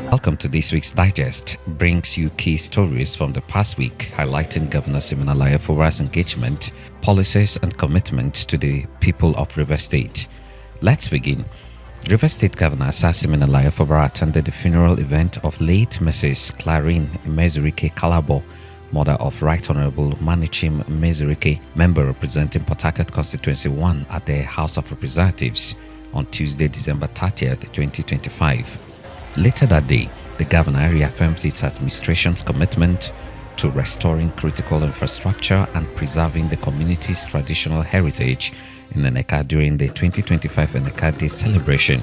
Welcome to this week's Digest, brings you key stories from the past week, highlighting Governor Siminalayi Fubara's engagement, policies and commitment to the people of Rivers State. Let's begin. Rivers State Governor Siminalayi Fubara attended the funeral event of late Mrs. Clarine Mezurike Kalabo, mother of Right Honorable Manichim Mezurike, member representing Port Harcourt Constituency 1 at the House of Representatives on Tuesday, December 30th, 2025. Later that day, the governor reaffirmed its administration's commitment to restoring critical infrastructure and preserving the community's traditional heritage in Nneka during the 2025 Nneka Day celebration.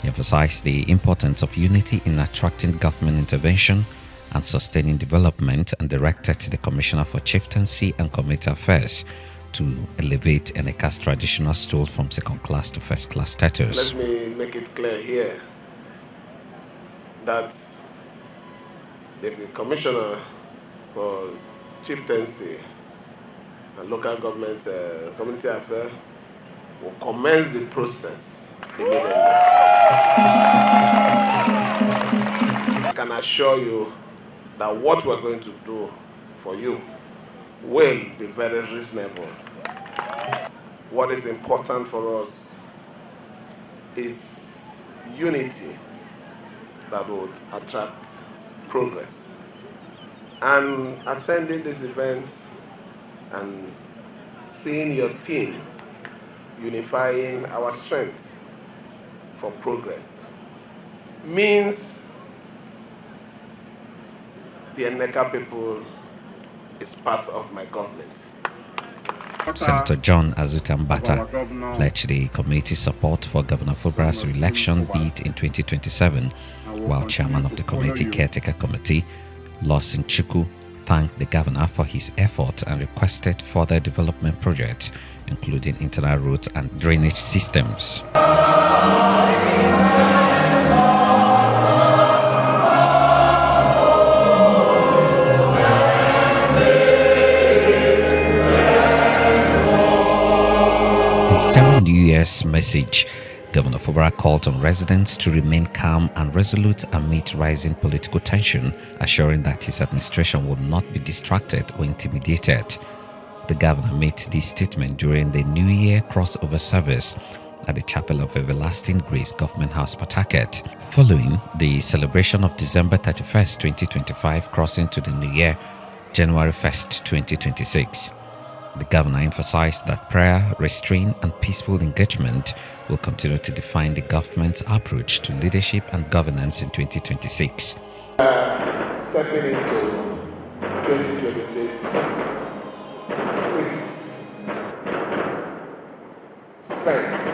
He emphasized the importance of unity in attracting government intervention and sustaining development, and directed the Commissioner for Chieftaincy and Community Affairs to elevate Nneka's traditional stool from second class to first class status. Let me make it clear here that the Commissioner for Chieftaincy and Local Government Community Affairs will commence the process immediately. I can assure you that what we're going to do for you will be very reasonable. What is important for us is unity that would attract progress. And attending this event and seeing your team unifying our strength for progress means the Nneka people is part of my government. Senator John Azutambata pledged the community support for Governor Fubara's re-election bid in 2027, while chairman of the community caretaker committee, Lawson Chukwu, thanked the governor for his effort and requested further development projects, including internal roads and drainage systems. In stirring New Year's message, Governor Fubara called on residents to remain calm and resolute amid rising political tension, assuring that his administration will not be distracted or intimidated. The governor made this statement during the New Year crossover service at the Chapel of Everlasting Grace Government House, Port Harcourt, following the celebration of December 31st, 2025, crossing to the New Year, January 1st, 2026. The governor emphasized that prayer, restraint, and peaceful engagement will continue to define the government's approach to leadership and governance in 2026. Stepping into 2026 with strength.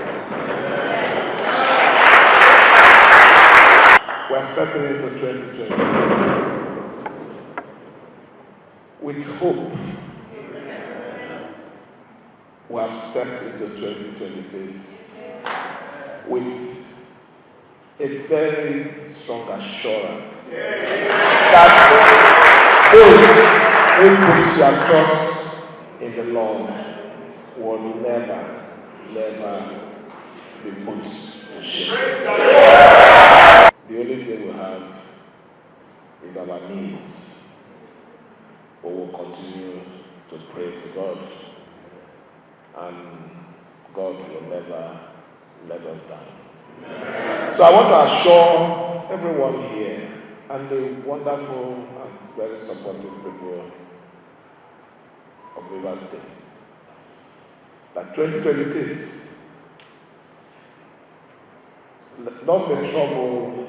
We're stepping into 2026 with hope. We have stepped into 2026 with a very strong assurance that those who put their trust in the Lord will never be put to shame. The only thing we have is our needs, but we'll continue to pray to God, and God will never let us down. So I want to assure everyone here and the wonderful and very supportive people of Rivers State that 2026, don't be troubled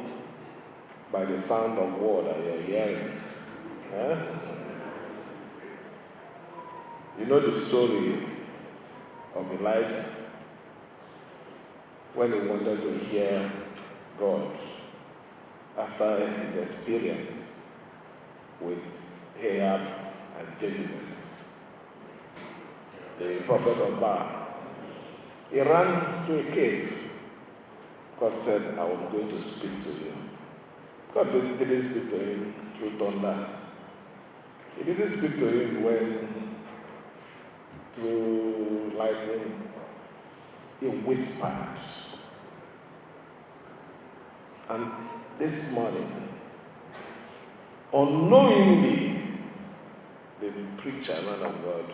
by the sound of war that you're hearing. You know the story of Elijah when he wanted to hear God after his experience with Ahab and Jezebel, the prophet of Baal. He ran to a cave. God said, I am going to speak to you. God didn't speak to him through thunder. He didn't speak to him through lightning. he whispered. And this morning, unknowingly, the preacher, man of God,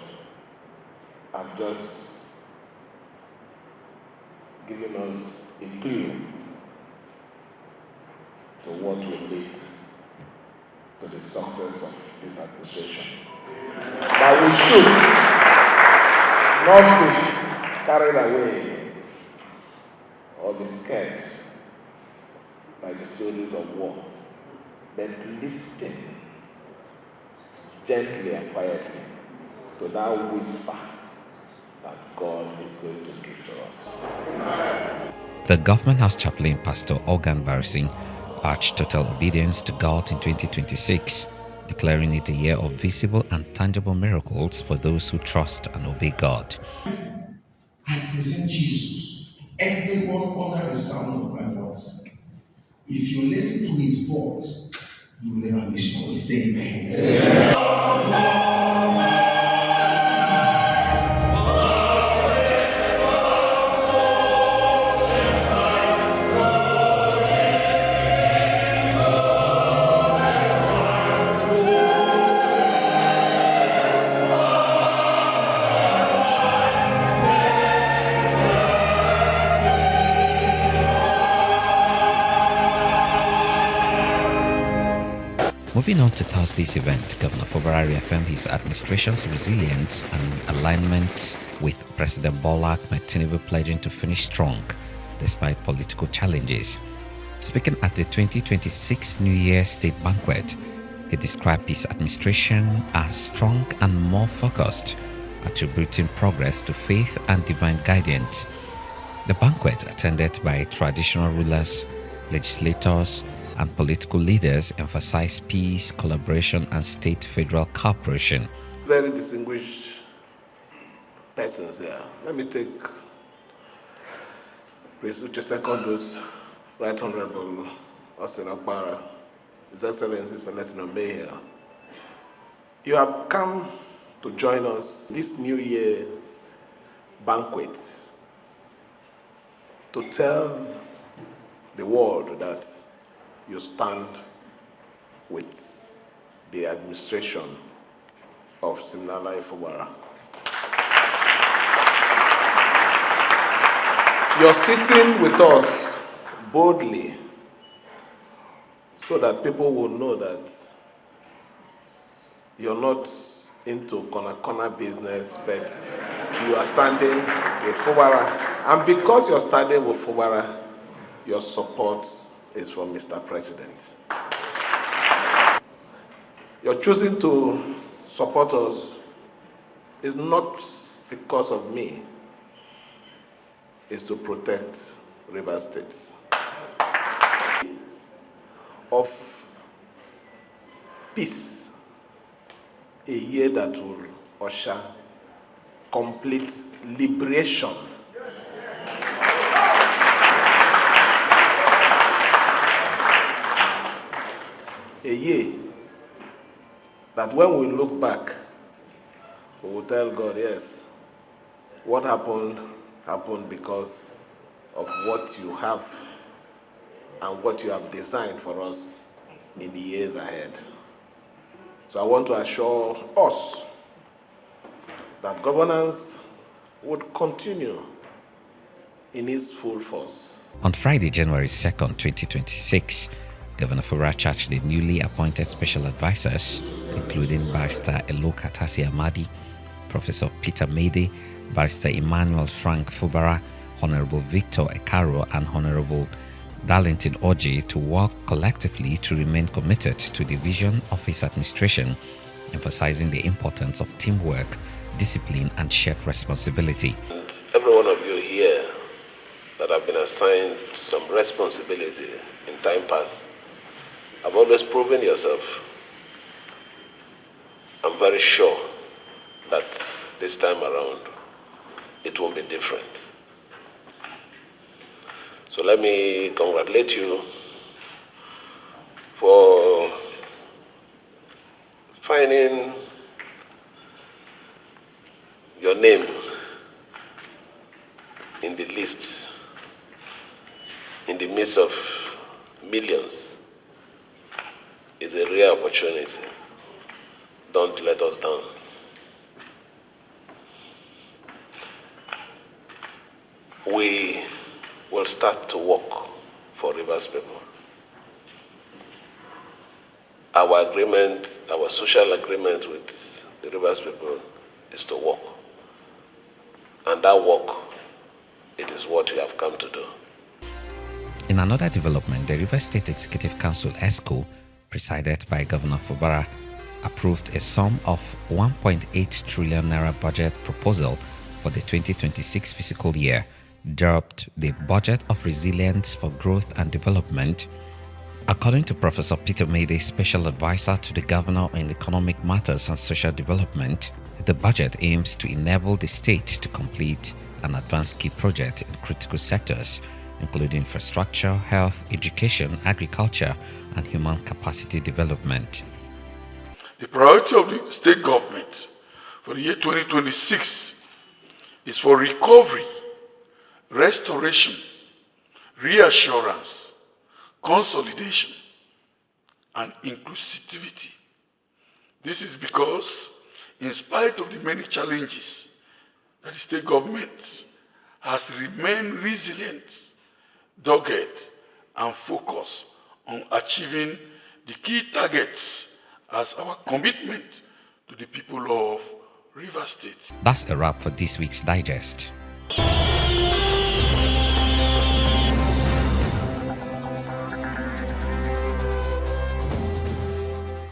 have just given us a clue to what will lead to the success of this administration. But we should not be carried away or be scared by the stories of war, but listen gently and quietly to that whisper that God is going to give to us. The government house chaplain Pastor Organ Barrison urged total obedience to God in 2026, declaring it a year of visible and tangible miracles for those who trust and obey God. I present Jesus to everyone under the sound of my voice. If you listen to his voice, you will never miss noise. Amen. Amen. Moving on to Thursday's event, Governor Fubara reaffirmed his administration's resilience and alignment with President Bola Ahmed Tinubu pledging to finish strong despite political challenges. Speaking at the 2026 New Year State Banquet, he described his administration as strong and more focused, attributing progress to faith and divine guidance. The banquet, attended by traditional rulers, legislators, and political leaders, emphasized peace, collaboration, and state-federal cooperation. Very distinguished persons here. Let me take Prince Uche Secondo's Right Honorable Austin Akbara, His Excellency Celestino May here. You have come to join us this New Year banquet to tell the world that you stand with the administration of Siminalayi Fubara. You're sitting with us boldly so that people will know that you're not into corner business, but you are standing with Fubara. And because you're standing with Fubara, your support is from Mr. President. You're choosing to support us is not because of me, it's to protect Rivers State. Of peace, a year that will usher complete liberation. A year that when we look back, we will tell God, yes, what happened because of what you have and what you have designed for us in the years ahead. So I want to assure us that governance would continue in its full force. On Friday, January 2nd, 2026, Governor Fubara charged the newly appointed special advisors, including Barrister Eloka Tasi Amadi, Professor Peter Mede, Barrister Emmanuel Frank Fubara, Honorable Victor Ekaro, and Honorable Darlington Oji to work collectively to remain committed to the vision of his administration, emphasizing the importance of teamwork, discipline, and shared responsibility. And every one of you here that have been assigned some responsibility in time past, have always proven yourself. I'm very sure that this time around, it will be different. So let me congratulate you for finding your name in in the list, in the midst of millions, is a rare opportunity. Don't let us down. We will start to work for Rivers people. Our agreement, our social agreement with the Rivers people is to work. And that work, it is what we have come to do. In another development, the Rivers State Executive Council (ESCO), presided by Governor Fubara, approved a sum of 1.8 trillion naira budget proposal for the 2026 fiscal year, dubbed the Budget of Resilience for Growth and Development. According to Professor Peter Mayday, Special Advisor to the Governor on Economic Matters and Social Development, the budget aims to enable the state to complete and advance key projects in critical sectors, including infrastructure, health, education, agriculture, and human capacity development. The priority of the state government for the year 2026 is for recovery, restoration, reassurance, consolidation, and inclusivity. This is because, in spite of the many challenges, that the state government has remained resilient, dogged, and focused on achieving the key targets as our commitment to the people of Rivers State. That's a wrap for this week's Digest.